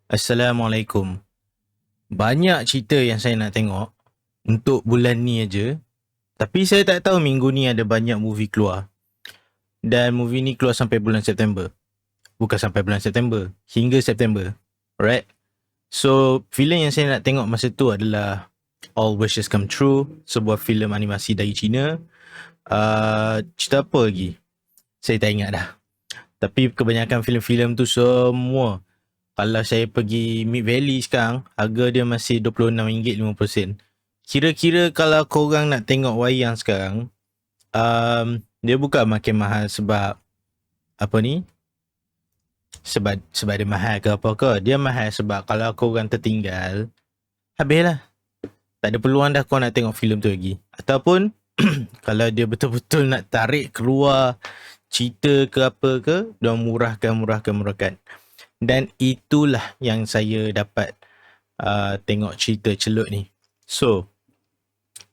Assalamualaikum. Banyak cerita yang saya nak tengok untuk bulan ni aja. Tapi saya tak tahu minggu ni ada banyak movie keluar. Dan movie ni keluar sampai bulan September. Bukan sampai bulan September, hingga September. Alright. So, filem yang saya nak tengok masa tu adalah All Wishes Come True, sebuah filem animasi dari China. Cerita apa lagi? Saya tak ingat dah. Tapi kebanyakan filem-filem tu semua, kalau saya pergi Mid Valley sekarang, harga dia masih RM26.50. Kira-kira kalau korang nak tengok wayang sekarang, dia bukan makin mahal sebab apa ni? Sebab dia mahal ke apa ke. Dia mahal sebab kalau korang tertinggal, habislah. Tak ada peluang dah kau nak tengok filem tu lagi. Ataupun kalau dia betul-betul nak tarik keluar cerita ke apa ke, dia murahkan. Dan itulah yang saya dapat tengok cerita Celut ni. So,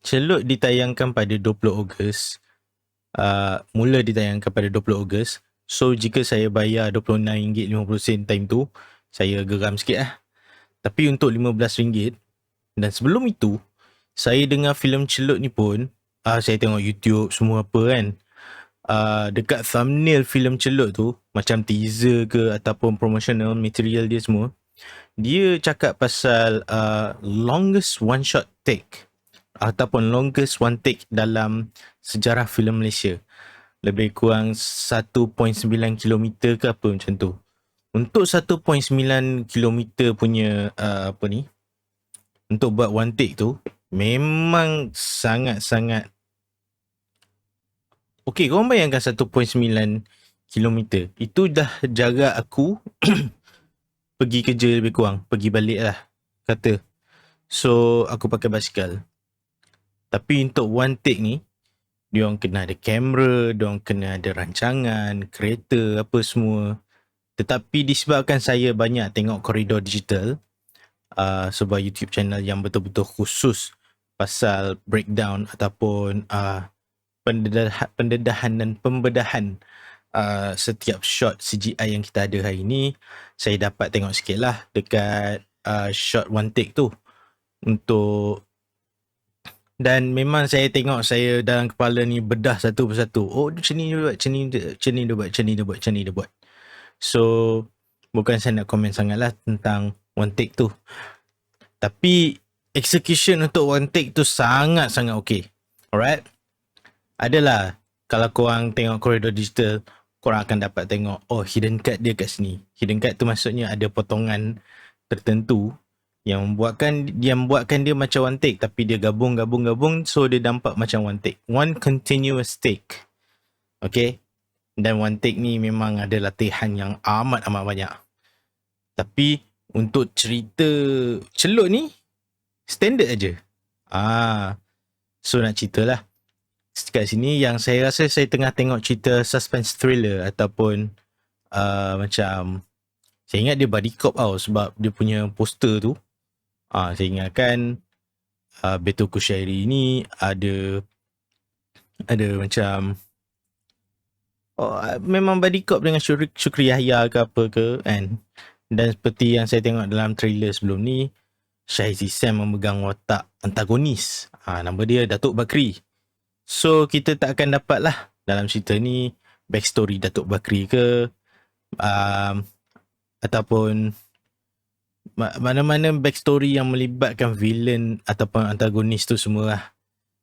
Celut ditayangkan pada 20 Ogos. Mula ditayangkan pada 20 Ogos. So, jika saya bayar RM26.50 time tu, saya geram sikit lah. Tapi untuk RM15, dan sebelum itu, saya dengar filem Celut ni pun, saya tengok YouTube semua apa kan. Dekat thumbnail filem Celut tu, macam teaser ke ataupun promotional material dia semua, dia cakap pasal longest one shot take ataupun longest one take dalam sejarah filem Malaysia. Lebih kurang 1.9 km ke apa macam tu. Untuk 1.9 km punya apa ni, untuk buat one take tu memang sangat-sangat okey. Korang bayangkan 1.9 km itu dah jarak aku pergi kerja lebih kurang, pergi balik lah kata. So aku pakai basikal. Tapi untuk one take ni, diorang kena ada kamera, diorang kena ada rancangan, kereta, apa semua. Tetapi disebabkan saya banyak tengok Koridor Digital, sebuah YouTube channel yang betul-betul khusus pasal breakdown ataupun pendedahan dan pembedahan setiap shot CGI yang kita ada hari ni, saya dapat tengok sikit lah dekat shot one take tu. Dan memang saya tengok, saya dalam kepala ni bedah satu persatu. Oh, macam ni dia buat, macam ni dia buat. So, bukan saya nak komen sangat lah tentang one take tu. Tapi, execution untuk one take tu sangat-sangat okay. Alright? Adalah, kalau korang tengok Koridor Digital, korang akan dapat tengok, oh, hidden cut dia kat sini. Hidden cut tu maksudnya ada potongan tertentu yang membuatkan dia macam one take, tapi dia gabung, so dia nampak macam one take. One continuous take. Okay? Dan one take ni memang ada latihan yang amat banyak. Tapi untuk cerita Celut ni, standard aja. So nak cerita lah. Kat sini yang saya rasa saya tengah tengok cerita suspense thriller ataupun macam, saya ingat dia body cop tau sebab dia punya poster tu. Saya ingatkan Betul Kushairi ni ada macam memang body cop dengan Syukri Yahya ke apa ke kan. Dan seperti yang saya tengok dalam trailer sebelum ni, Shahid Sam memegang watak antagonis. Nama dia Datuk Bakri. So kita tak akan dapat lah dalam cerita ni backstory Datuk Bakri ke ataupun mana-mana backstory yang melibatkan villain ataupun antagonis tu semua lah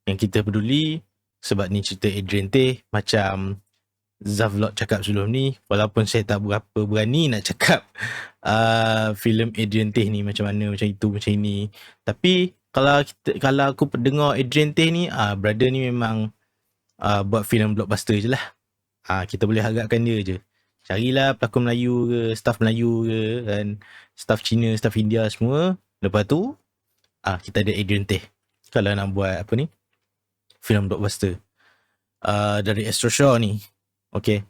yang kita peduli. Sebab ni cerita Adrian Tay, macam Zavlog cakap sebelum ni, walaupun saya tak berapa berani nak cakap filem Adrian Tay ni macam mana, macam itu, macam ini. Tapi kalau aku dengar Adrian Tay ni, brother ni memang buat filem blockbuster je lah. Kita boleh harapkan dia je. Carilah pelakon Melayu ke, staff Melayu ke kan, staff Cina, staff India semua. Lepas tu kita ada Adrian Tay kalau nak buat apa ni, filem blockbuster dari Astro Shaw ni. Okay.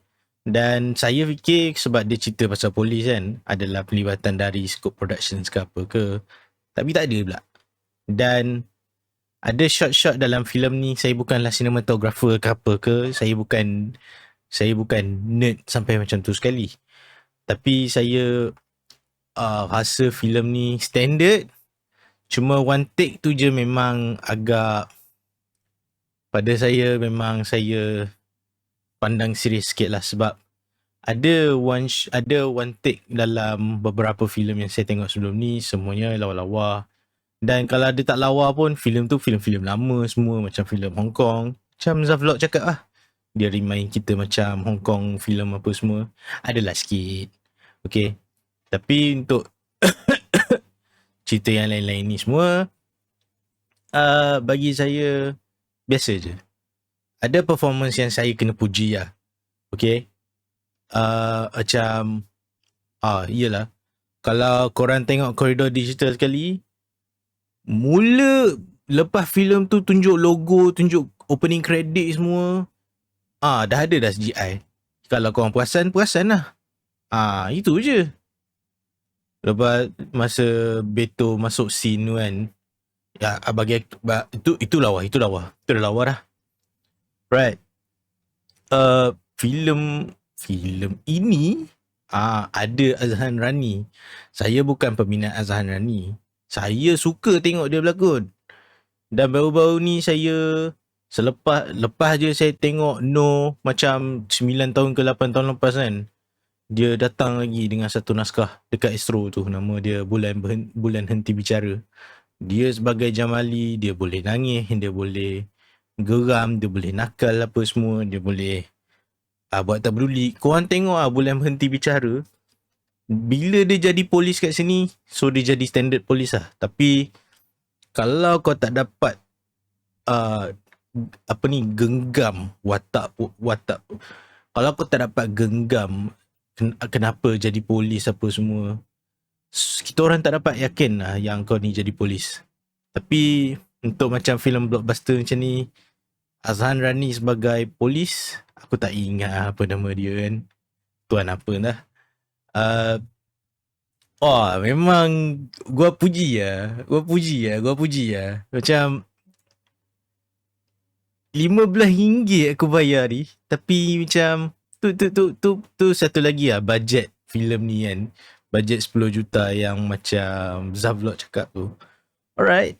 Dan saya fikir sebab dia cerita pasal polis kan, adalah pelibatan dari Scope Productions ke apa ke. Tapi tak ada pula. Dan ada shot-shot dalam filem ni, saya bukanlah cinematographer ke apa ke, saya bukan nerd sampai macam tu sekali. Tapi saya rasa filem ni standard. Cuma one take tu je memang agak, pada saya memang saya pandang serius sikit lah, sebab ada one take dalam beberapa filem yang saya tengok sebelum ni, semuanya lawa-lawa. Dan kalau dia tak lawa pun, filem tu filem-filem lama semua, macam filem Hong Kong. Macam Zavlog cakap lah, dia remind kita macam Hong Kong filem apa semua. Adalah sikit. Okay. Tapi untuk cerita yang lain-lain ni semua, bagi saya biasa je. Ada performance yang saya kena puji lah. Okay. Macam iyalah, kalau korang tengok koridor digital sekali, mula lepas filem tu tunjuk logo, tunjuk opening credit semua, dah ada dah CGI. Kalau korang perasan lah. Itu je. Lepas masa Beto masuk scene tu kan, ya, bagi itu lawa dah lawa dah. Right. Filem ini ada Azhan Rani. Saya bukan peminat Azhan Rani. Saya suka tengok dia berlakon. Dan baru-baru ni saya lepas je saya tengok No macam 9 tahun ke 8 tahun lepas kan, dia datang lagi dengan satu naskah dekat Astro tu, nama dia Bulan Henti Bicara. Dia sebagai Jamali, dia boleh nangis, dia boleh geram, dia boleh nakal apa semua, dia boleh buat tak peduli. Korang tengok Bulan Henti Bicara, bila dia jadi polis kat sini, so dia jadi standard polis lah. Tapi kalau kau tak dapat genggam watak, kalau kau tak dapat genggam kenapa jadi polis apa semua, kita orang tak dapat yakin lah yang kau ni jadi polis. Tapi untuk macam filem blockbuster macam ni, Azhan Rani sebagai polis, aku tak ingat apa nama dia kan, tuan apa dah. Memang gua puji lah. Macam RM15 aku bayar ni, tapi macam tu satu lagi lah bajet filem ni kan. Bajet 10 juta yang macam Zavlog cakap tu. Alright.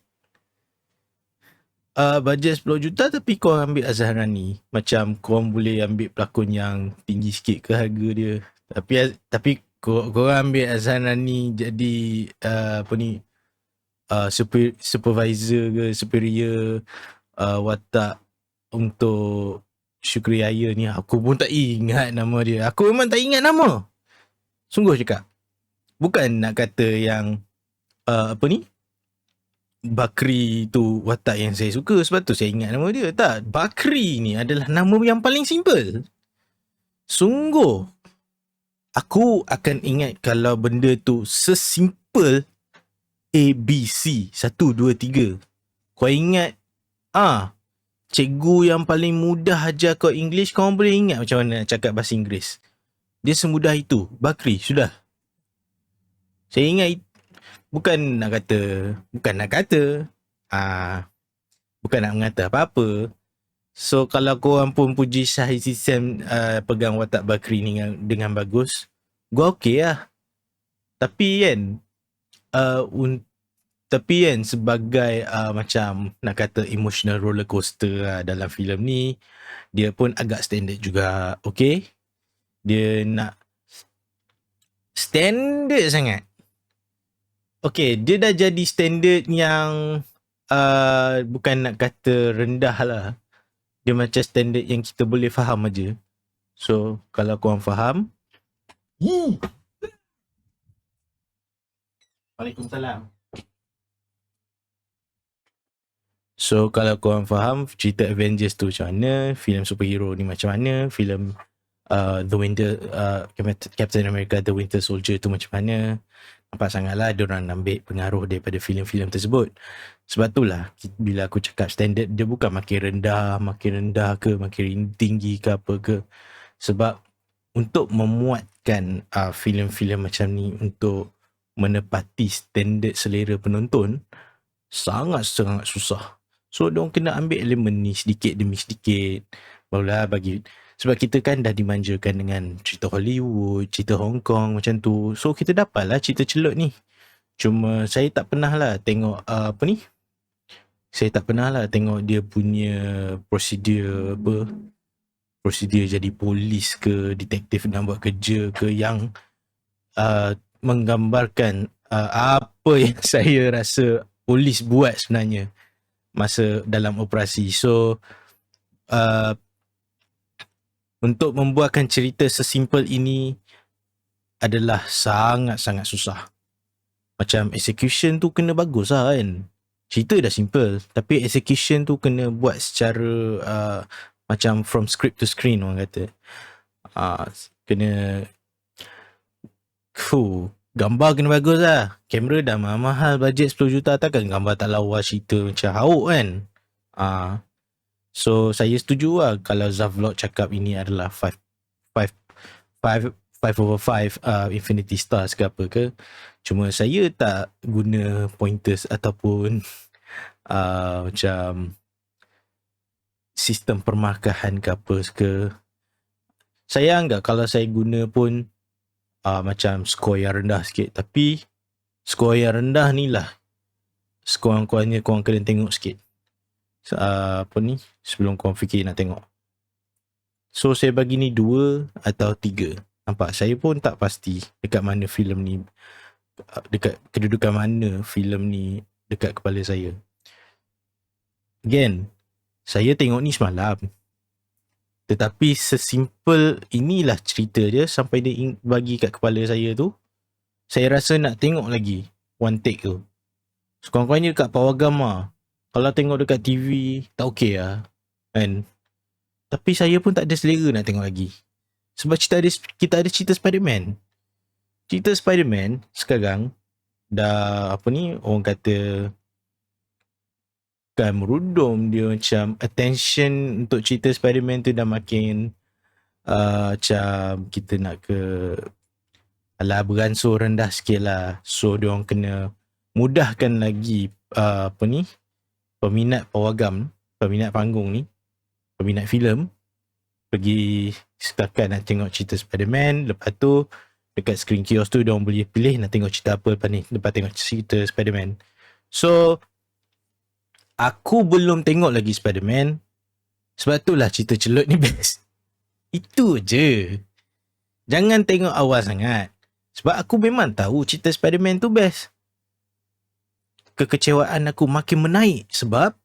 Bajet 10 juta tapi kau ambil Azhan Rani, macam kau boleh ambil pelakon yang tinggi sikit ke harga dia. Tapi kau ambil Azhan Rani jadi supervisor ke superior watak untuk Syukri Raya ni, aku pun tak ingat nama dia. Aku memang tak ingat nama. Sungguh cakap. Bukan nak kata yang Bakri tu watak yang saya suka, sebab tu saya ingat nama dia. Tak, Bakri ni adalah nama yang paling simple. Sungguh. Aku akan ingat kalau benda tu sesimple ABC 1, 2, 3. Kau ingat cikgu yang paling mudah ajar kau English, kau boleh ingat macam mana nak cakap bahasa Inggeris. Dia semudah itu. Bakri, sudah. Saya ingat, bukan nak mengata apa-apa. So kalau korang pun puji Syahid Sisam pegang watak Bakri ni dengan bagus, gua okey lah. Tapi kan sebagai macam nak kata emotional roller coaster dalam filem ni, dia pun agak standard juga. Okay, dia nak standard sangat. Okay, dia dah jadi standard yang bukan nak kata rendah lah. Dia macam standard yang kita boleh faham aja. So kalau korang faham, Waalaikumsalam. So kalau korang faham cerita Avengers tu macam mana, filem superhero ni macam mana, filem Captain America The Winter Soldier tu macam mana, nampak sangatlah diorang ambil pengaruh daripada filem-filem tersebut. Sebab itulah bila aku cakap standard, dia bukan makin rendah ke, makin tinggi ke apa ke. Sebab untuk memuatkan filem-filem macam ni untuk menepati standard selera penonton, sangat-sangat susah. So diorang kena ambil elemen ni sedikit demi sedikit, barulah bagi Sebab kita kan dah dimanjakan dengan cerita Hollywood, cerita Hong Kong macam tu. So kita dapatlah cerita celut ni. Cuma saya tak pernah lah tengok saya tak pernah lah tengok dia punya prosedur jadi polis ke detektif nak buat kerja ke yang menggambarkan apa yang saya rasa polis buat sebenarnya masa dalam operasi. So untuk membuatkan cerita sesimpel ini adalah sangat-sangat susah. Macam execution tu kena bagus lah kan. Cerita dah simple, tapi execution tu kena buat secara macam from script to screen orang kata. Kena gambar kena bagus lah. Kamera dah mahal, bajet 10 juta, takkan gambar tak lawa, cerita macam hauk kan. So saya setuju lah kalau Zavlog cakap ini adalah 5 over 5 Infinity Stars ke apa ke. Cuma saya tak guna pointers ataupun macam sistem permarkahan ke apa ke. Saya anggap kalau saya guna pun macam skor yang rendah sikit. Tapi skor yang rendah ni lah sekurang-kurangnya korang kena tengok sikit. Sebelum korang fikir nak tengok. So saya bagi ni 2 atau 3. Nampak, saya pun tak pasti dekat mana filem ni, dekat kedudukan mana filem ni dekat kepala saya. Again, saya tengok ni semalam. Tetapi sesimpel inilah cerita dia sampai dia bagi kat kepala saya tu, saya rasa nak tengok lagi one take tu. Sekurang-kurangnya dekat Pawagam lah. Kalau tengok dekat TV tak okey lah kan. Tapi saya pun tak ada selera nak tengok lagi. Sebab kita ada cerita Spider-Man. Cerita Spider-Man sekarang dah orang kata kan merudum dia, macam attention untuk cerita Spider-Man tu dah makin macam kita nak ke beransur rendah sikit lah. So diorang kena mudahkan lagi peminat pawagam, peminat panggung ni, peminat filem pergi setakat nak tengok cerita Spider-Man. Lepas tu dekat screen kiosk tu diorang boleh pilih nak tengok cerita apa lepas ni, lepas tengok cerita Spider-Man. So aku belum tengok lagi Spider-Man. Sebab tu lah cerita celut ni best. Itu je. Jangan tengok awal sangat. Sebab aku memang tahu cerita Spider-Man tu best. Kekecewaan aku makin menaik sebab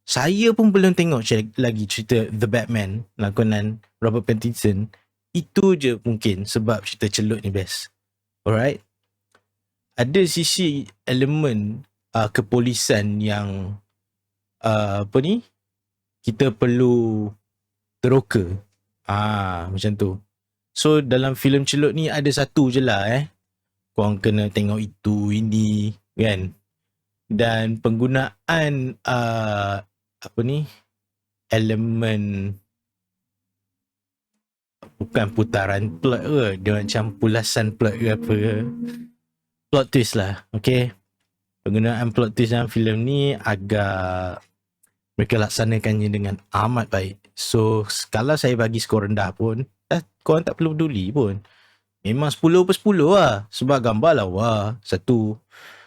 saya pun belum tengok lagi cerita The Batman lakonan Robert Pattinson. Itu je mungkin sebab cerita celut ni best. Alright. Ada sisi elemen kepolisan yang kita perlu teroka. Macam tu. So dalam filem celut ni ada satu je lah korang kena tengok itu, ini kan. Dan penggunaan elemen bukan putaran plot ke, dia macam pulasan plot ke apa ke. Plot twist lah, okay. Penggunaan plot twist dalam filem ni agak mereka laksanakannya dengan amat baik. So kalau saya bagi skor rendah pun korang tak perlu peduli pun. Memang 10 per 10 lah. Sebab gambar lawa, satu.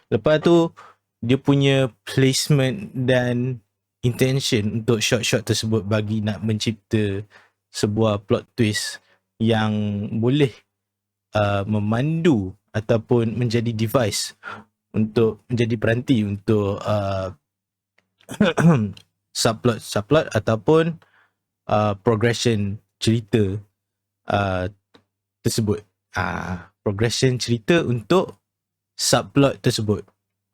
Lepas tu dia punya placement dan intention untuk shot-shot tersebut bagi nak mencipta sebuah plot twist yang boleh memandu ataupun menjadi device untuk menjadi peranti untuk subplot ataupun progression cerita tersebut. Progression cerita untuk subplot tersebut.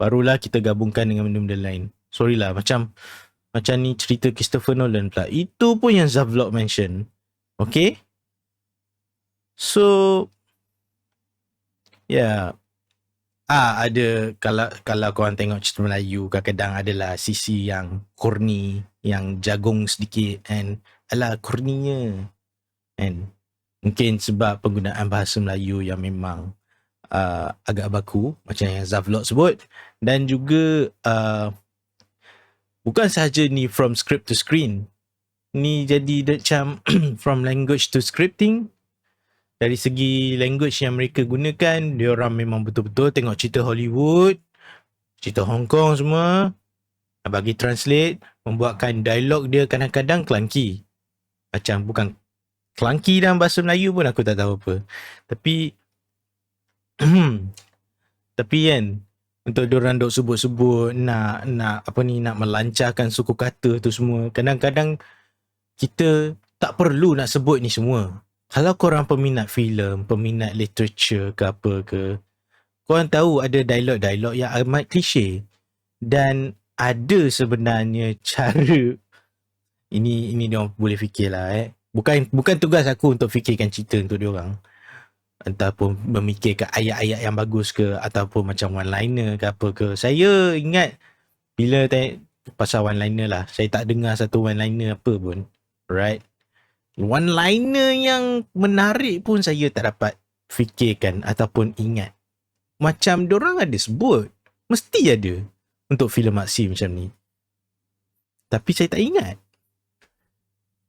Barulah kita gabungkan dengan benda-benda lain. Sorry lah, macam ni cerita Christopher Nolan pula. Itu pun yang Zavlog mention. Okay? So yeah. Ada kalau korang tengok cerita Melayu, kadang-kadang adalah sisi yang corny, yang jagung sedikit and corninya. And mungkin sebab penggunaan bahasa Melayu yang memang agak baku macam yang Zavlog sebut, dan juga bukan sahaja ni from script to screen, ni jadi macam from language to scripting. Dari segi language yang mereka gunakan, dia orang memang betul-betul tengok cerita Hollywood, cerita Hong Kong semua, bagi translate, membuatkan dialog dia kadang-kadang clunky. Macam bukan clunky dalam bahasa Melayu pun aku tak tahu apa. Tapi tapi kan, untuk diorang duk sebut-sebut nak melancarkan suku kata tu semua, kadang-kadang kita tak perlu nak sebut ni semua. Kalau korang peminat filem, peminat literature ke apa ke, korang tahu ada dialog-dialog yang amat klise. Dan ada sebenarnya cara, ini dia boleh fikirlah. Bukan tugas aku untuk fikirkan cerita untuk diorang. Ataupun memikirkan ayat-ayat yang bagus ke, ataupun macam one-liner ke apa ke. Saya ingat bila pasal one-liner lah, saya tak dengar satu one-liner apa pun. Right? One-liner yang menarik pun saya tak dapat fikirkan ataupun ingat. Macam diorang ada sebut, mesti ada untuk filem aksi macam ni. Tapi saya tak ingat.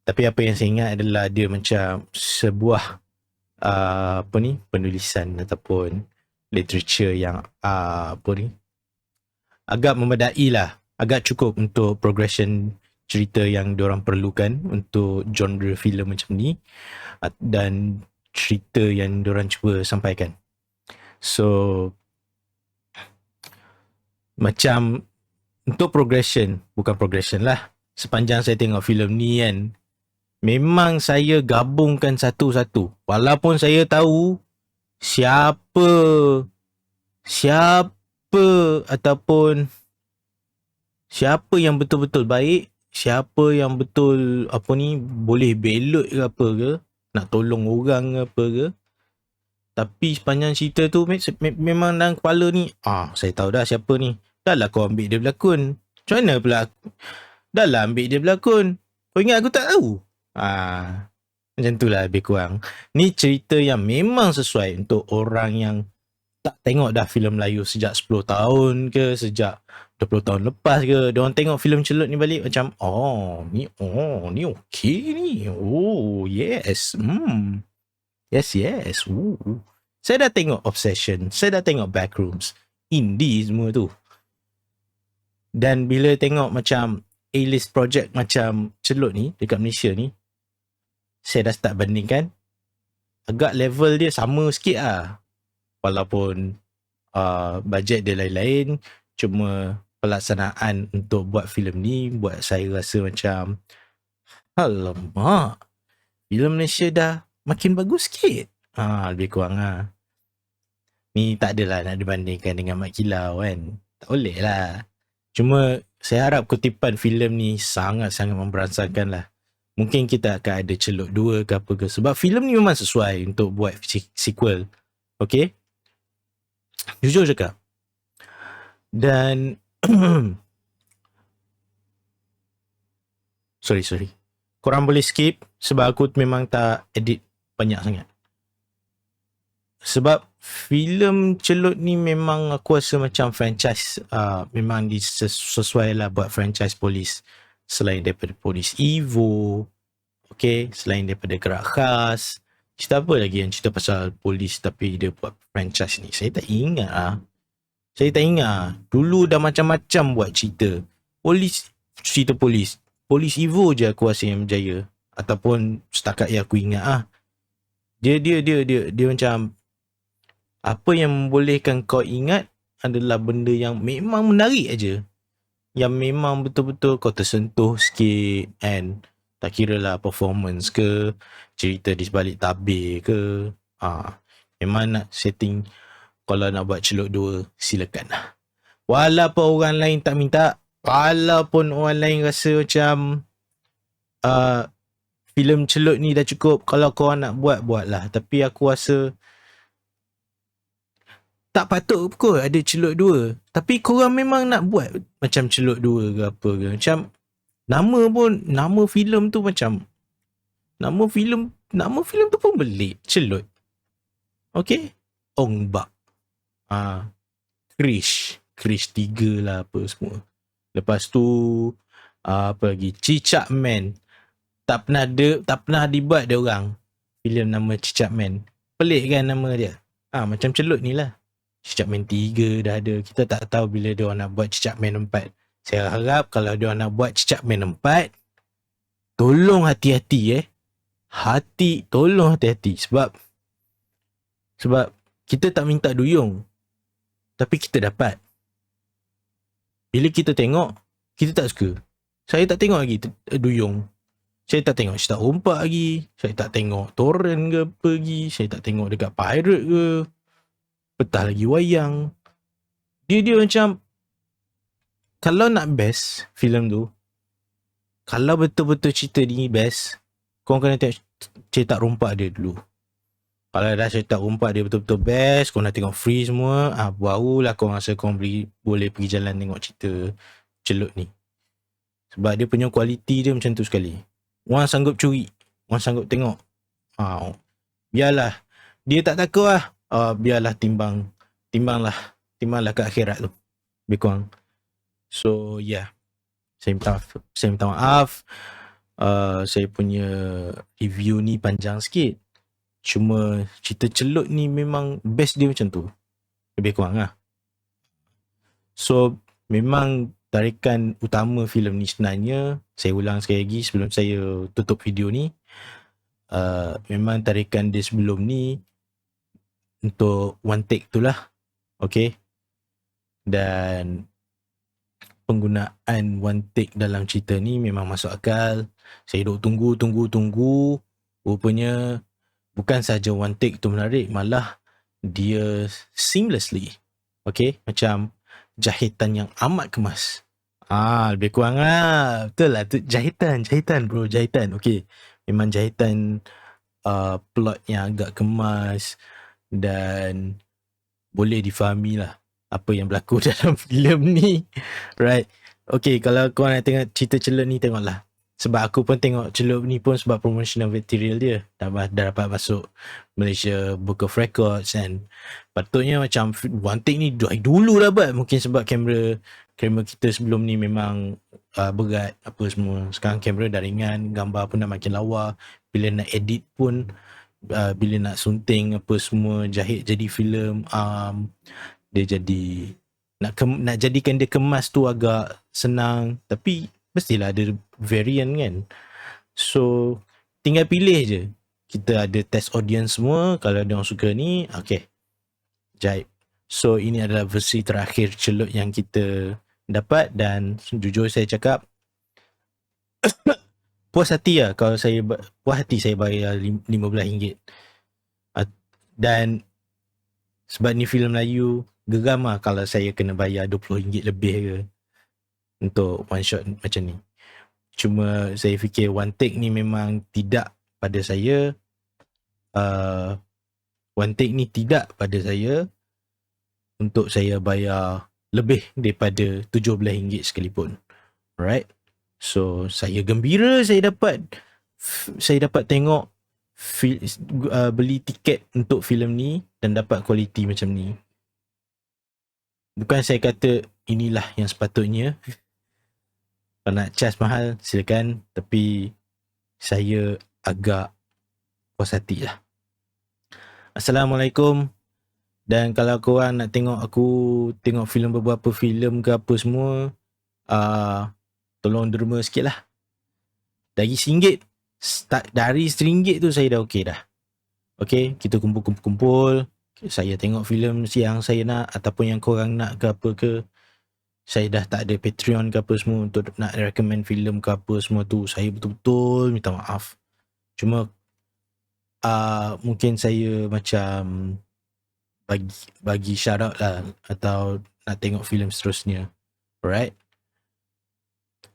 Tapi apa yang saya ingat adalah dia macam sebuah penulisan ataupun literature yang agak memadai lah, agak cukup untuk progression cerita yang diorang perlukan untuk genre filem macam ni dan cerita yang diorang cuba sampaikan. So macam untuk bukan progression lah, sepanjang saya tengok filem ni kan, memang saya gabungkan satu-satu. Walaupun saya tahu siapa ataupun siapa yang betul-betul baik, siapa yang betul boleh belot ke apa ke, nak tolong orang ke apa ke. Tapi sepanjang cerita tu memang dalam kepala ni, saya tahu dah siapa ni. Dah lah kau ambil dia berlakon. Macam mana pula dah lah ambil dia berlakon. Kau ingat aku tak tahu? Macam tu lah lebih kurang. Ni cerita yang memang sesuai untuk orang yang tak tengok dah filem Melayu sejak 10 tahun ke, sejak 20 tahun lepas ke. Diorang tengok filem Celut ni balik macam, ni okey ni. Oh, yes. Yes. Saya dah tengok Obsession, saya dah tengok Backrooms, indie semua tu. Dan bila tengok macam A-list project macam Celut ni dekat Malaysia ni, saya dah start bandingkan, agak level dia sama sikit lah. Walaupun bajet dia lain-lain, cuma pelaksanaan untuk buat filem ni buat saya rasa macam, alamak, filem Malaysia dah makin bagus sikit. Lebih kurang lah. Ni tak adalah nak dibandingkan dengan Mat Kilau kan. Tak boleh lah. Cuma saya harap kutipan filem ni sangat-sangat memberansangkan lah. Mungkin kita akan ada Celut 2 ke apa ke. Sebab filem ni memang sesuai untuk buat sequel. Okay? Jujur cakap. Dan sorry. Korang boleh skip sebab aku memang tak edit banyak sangat. Sebab filem Celut ni memang aku rasa macam franchise, memang sesuai lah buat franchise polis. Selain daripada Polis Evo, okay, selain daripada Gerak Khas, cerita apa lagi yang cerita pasal polis tapi dia buat franchise ni? Saya tak ingat lah. Dulu dah macam-macam buat cerita. Cerita polis Evo je aku rasa yang berjaya. Ataupun setakat yang aku ingat lah. Dia macam, apa yang membolehkan kau ingat adalah benda yang memang menarik aja. Yang memang betul-betul kau tersentuh sikit, and tak kira lah performance ke, cerita di sebalik tabir ke. Memang nak setting, kalau nak buat Celut 2, silakan lah. Walaupun orang lain tak minta, walaupun orang lain rasa macam filem Celut ni dah cukup, kalau korang nak buatlah. Tapi aku rasa tak patut kot ada Celut 2. Tapi korang memang nak buat macam Celut 2 ke apa ke. Macam nama filem tu macam, nama filem tu pun belik, Celut. Okay? Ong Bak. Krish 3 lah apa semua. Lepas tu apa lagi? Cicak Man. tak pernah dibuat dia orang filem nama Cicak Man. Pelik kan nama dia? Macam celut ni lah. Cicak Man 3 dah ada. Kita tak tahu bila dia orang nak buat Cicak Man 4. Saya harap kalau dia orang nak buat Cicak Man 4, tolong hati-hati tolong hati-hati sebab kita tak minta duyung, tapi kita dapat. Bila kita tengok, kita tak suka. Saya tak tengok lagi duyung. Saya tak tengok Cetak Rompak lagi. Saya tak tengok torrent ke apa lagi. Saya tak tengok dekat pirate ke. Petah lagi wayang. Dia macam, kalau nak best filem tu, kalau betul-betul cerita ni best, korang kena tengok Cetak Rompak dia dulu. Kalau dah Cetak Rompak dia betul-betul best, korang dah tengok free semua, barulah korang rasa korang boleh pergi jalan tengok cerita celut ni. Sebab dia punya kualiti dia macam tu sekali. Orang sanggup curi, orang sanggup tengok. Biarlah. Dia tak takut lah. Biarlah timbanglah ke akhirat tu. Lebih kurang. So yeah. Saya minta maaf. Saya punya review ni panjang sikit. Cuma cerita celut ni memang best dia macam tu. Lebih kurang lah. So memang tarikan utama filem ni sebenarnya, saya ulang sekali lagi sebelum saya tutup video ni, memang tarikan dia sebelum ni untuk one take tu lah. Okay. Dan penggunaan one take dalam cerita ni memang masuk akal. Saya duk tunggu. Rupanya bukan saja one take tu menarik, malah dia seamlessly. Okay. Macam jahitan yang amat kemas. Lebih kurang lah. Betul lah tu, jahitan bro, jahitan. Okay. Memang jahitan plot yang agak kemas dan boleh difahami lah apa yang berlaku dalam filem ni. Right. Okay, kalau korang nak tengok cerita celut ni, tengoklah. Sebab aku pun tengok celut ni pun sebab promotional material dia. Dah dapat masuk Malaysia Book of Records, and patutnya macam one take ni dulu dah buat. Mungkin sebab kamera kita sebelum ni memang berat apa semua. Sekarang kamera dah ringan, gambar pun dah makin lawa. Bila nak edit pun, bila nak sunting apa semua, jahit jadi filem, dia jadi nak jadikan dia kemas tu agak senang, tapi mestilah ada variant kan. So tinggal pilih je. Kita ada test audience semua. Kalau dia orang suka ni, okay, jahit. So ini adalah versi terakhir celut yang kita dapat, dan jujur saya cakap puas hati lah. Kalau saya puas hati saya bayar RM15. Dan sebab ni filem Melayu, geram lah kalau saya kena bayar RM20 lebih ke untuk one shot macam ni. Cuma saya fikir one take ni memang tidak pada saya. One take ni tidak pada saya untuk saya bayar lebih daripada RM17 sekalipun. Alright. So saya gembira saya dapat tengok beli tiket untuk filem ni dan dapat kualiti macam ni. Bukan saya kata inilah yang sepatutnya. Kalau nak charge mahal silakan, tapi saya agak puas hati lah. Assalamualaikum. Dan kalau korang nak tengok aku tengok filem, beberapa filem ke apa semua, tolong derma sikit lah. Dari RM1, start dari RM1 tu saya dah okey dah. Okay, kita kumpul. Saya tengok filem yang saya nak ataupun yang korang nak ke apa ke. Saya dah tak ada Patreon ke apa semua untuk nak recommend filem ke apa semua tu. Saya betul-betul minta maaf. Cuma mungkin saya macam bagi shout out lah, atau nak tengok filem seterusnya. Alright.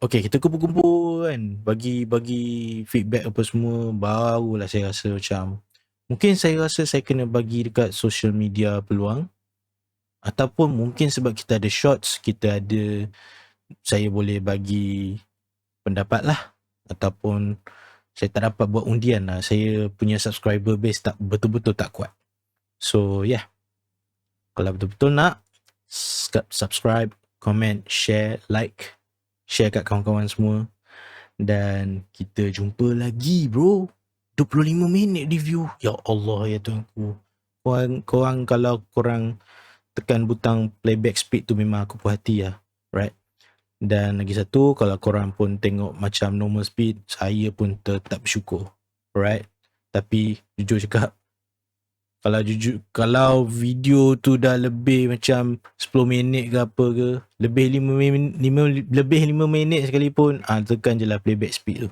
Okay, kita kumpul kan, bagi feedback apa semua, barulah saya rasa macam mungkin saya rasa saya kena bagi dekat social media peluang, ataupun mungkin sebab kita ada shorts, saya boleh bagi pendapat lah, ataupun saya tak dapat buat undian lah. Saya punya subscriber base tak betul-betul tak kuat. So yeah, kalau betul-betul nak, subscribe, comment, share, like, share kat kawan-kawan semua. Dan kita jumpa lagi bro. 25 minit review. Ya Allah ya Tuhanku. Korang kalau korang tekan butang playback speed tu memang aku puas hati lah. Right. Dan lagi satu, kalau korang pun tengok macam normal speed, saya pun tetap bersyukur. Right. Tapi jujur cakap, kalau video tu dah lebih macam 10 minit ke apa ke, lebih 5 minit sekalipun, tekan je lah playback speed tu.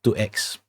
2x.